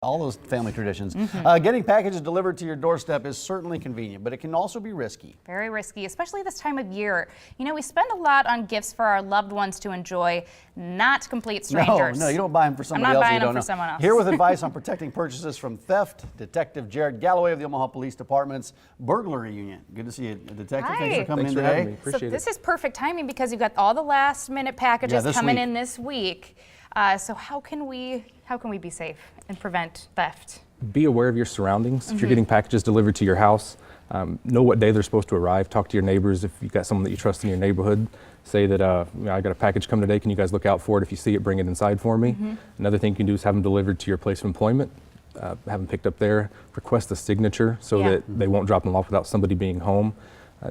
all those family traditions. Getting packages delivered to your doorstep is certainly convenient, but it can also be risky. Very risky, especially this time of year. You know, we spend a lot on gifts for our loved ones to enjoy, not complete strangers. No, you don't buy them for somebody else. I'm not buying you them don't for someone else. Here with advice on protecting purchases from theft, Detective Jerrod Galloway of the Omaha Police Department's Burglary Unit. Good to see you, Detective. Hi. Thanks for coming in for having today. me. Appreciate So it. this is perfect timing because you've got all the last-minute packages coming in this week. So how can we be safe and prevent theft? Be aware of your surroundings. If you're getting packages delivered to your house, know what day they're supposed to arrive. Talk to your neighbors if you've got someone that you trust in your neighborhood. Say that I got a package coming today. Can you guys look out for it? If you see it, bring it inside for me. Another thing you can do is have them delivered to your place of employment. Have them picked up there. Request a signature so that they won't drop them off without somebody being home.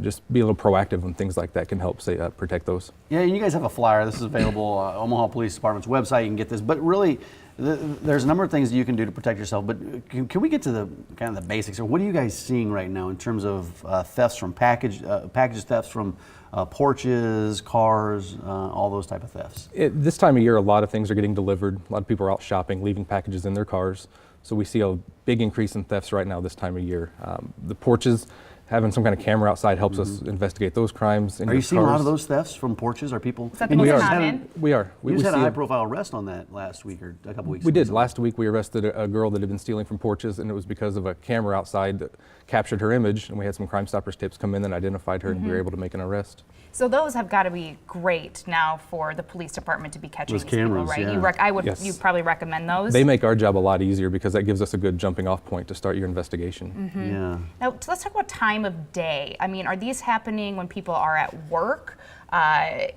Just be a little proactive when things like that can help protect those. Yeah, and you guys have a flyer. This is available on Omaha Police Department's website. You can get this, but really, there's a number of things that you can do to protect yourself. But can we get to the kind of the basics? Or what are you guys seeing right now in terms of thefts from package thefts from porches, cars, all those type of thefts? This time of year, a lot of things are getting delivered. A lot of people are out shopping, leaving packages in their cars. So we see a big increase in thefts right now this time of year. The porches. Having some kind of camera outside helps us investigate those crimes. Are you seeing a lot of those thefts from porches? Are people? Is that the most common? We are. We just had a high-profile arrest on that last week or a couple weeks ago. We did. Last week we arrested a girl that had been stealing from porches, and it was because of a camera outside that captured her image, and we had some Crime Stoppers tips come in and identified her, and we were able to make an arrest. So those have got to be great now for the police department to be catching Those these people, cameras, right? yeah. You probably recommend those? They make our job a lot easier because that gives us a good jumping off point to start your investigation. Yeah. Now, let's talk about time of day. I mean, are these happening when people are at work,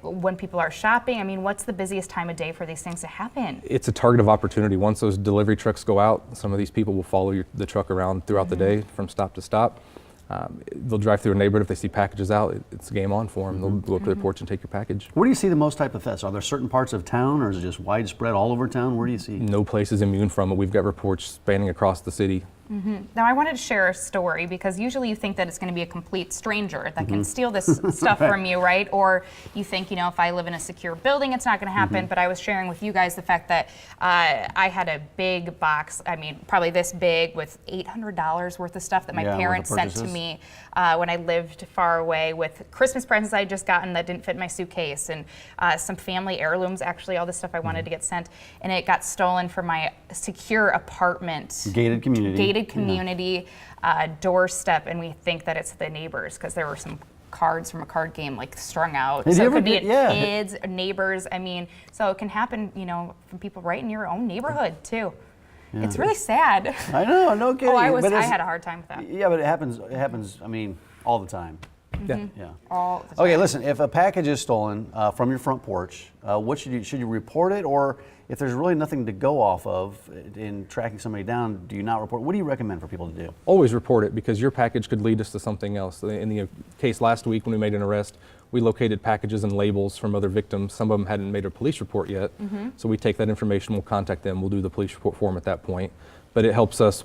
when people are shopping? I mean, what's the busiest time of day for these things to happen? It's a target of opportunity. Once those delivery trucks go out, some of these people will follow the truck around throughout the day from stop to stop. They'll drive through a neighborhood. If they see packages out, it's game on for them. They'll go up to their porch and take your package. Where do you see the most type of thefts? Are there certain parts of town, or is it just widespread all over town? Where do you see? No place is immune from it. We've got reports spanning across the city. Now, I wanted to share a story because usually you think that it's going to be a complete stranger that can steal this stuff from you, right? Or you think, if I live in a secure building, it's not going to happen. But I was sharing with you guys the fact that I had a big box, probably this big, with $800 worth of stuff that my parents sent to me when I lived far away, with Christmas presents I had just gotten that didn't fit in my suitcase, and some family heirlooms, actually, all this stuff I wanted to get sent. And it got stolen from my secure apartment. Gated community. Doorstep, and we think that it's the neighbors because there were some cards from a card game strung out. Did so you it could be yeah. kids, neighbors. So it can happen, from people right in your own neighborhood too. Yeah. It's really sad. I know, no kidding. I had a hard time with that. Yeah, but it happens. All the time. Yeah. All the time. Okay, listen. If a package is stolen from your front porch, what should you? Should you report it, or if there's really nothing to go off of in tracking somebody down, do you not report? What do you recommend for people to do? Always report it, because your package could lead us to something else. In the case last week when we made an arrest, we located packages and labels from other victims. Some of them hadn't made a police report yet. So we take that information, we'll contact them, we'll do the police report for them at that point. But it helps us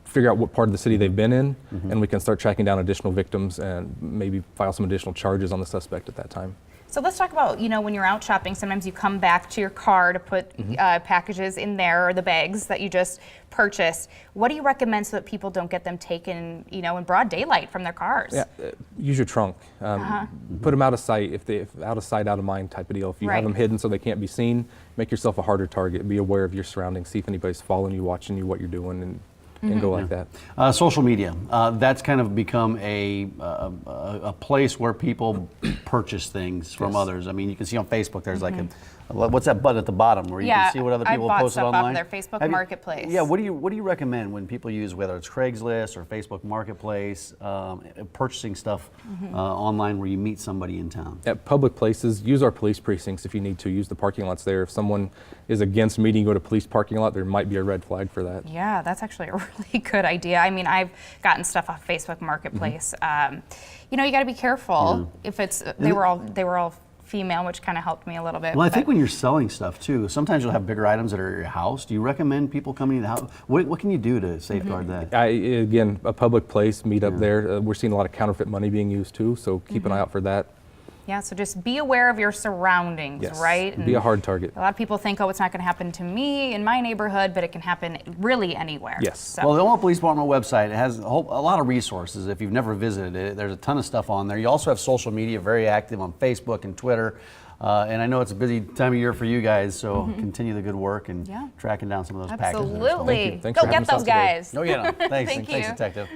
figure out what part of the city they've been in, and we can start tracking down additional victims and maybe file some additional charges on the suspect at that time. So let's talk about, when you're out shopping, sometimes you come back to your car to put packages in there, or the bags that you just purchased. What do you recommend so that people don't get them taken, in broad daylight from their cars? Yeah, use your trunk. Put them out of sight, if out of sight, out of mind type of deal. If you have them hidden so they can't be seen, make yourself a harder target. Be aware of your surroundings. See if anybody's following you, watching you, what you're doing, and go like that. Social media, that's kind of become a place where people purchase things from others. I mean, you can see on Facebook, there's like what's that button at the bottom where you can see what other people have posted online? Off their Facebook Marketplace. Yeah, what do you recommend when people use, whether it's Craigslist or Facebook Marketplace, purchasing stuff online where you meet somebody in town? At public places, use our police precincts if you need to. Use the parking lots there. If someone is against meeting, go to police parking lot, there might be a red flag for that. Yeah, that's actually a really good idea. I mean, I've gotten stuff off Facebook Marketplace. You got to be careful. If they were all female, which kind of helped me a little bit. Well, I think when you're selling stuff too, sometimes you'll have bigger items that are at your house. Do you recommend people coming to the house? What can you do to safeguard that? Again, a public place, meet up there. We're seeing a lot of counterfeit money being used too, so keep an eye out for that. Yeah, so just be aware of your surroundings, Yes. right? Be a hard target. A lot of people think, oh, it's not going to happen to me in my neighborhood, but it can happen really anywhere. Yes. So. Well, the Omaha Police Department website has a lot of resources. If you've never visited it, there's a ton of stuff on there. You also have social media, very active on Facebook and Twitter. And I know it's a busy time of year for you guys, so continue the good work and Yeah. tracking down some of those packages. Thank Absolutely. you. Thanks Go for having get us out those today. guys. Oh, yeah. Thanks. Thank Thanks, you. Detective.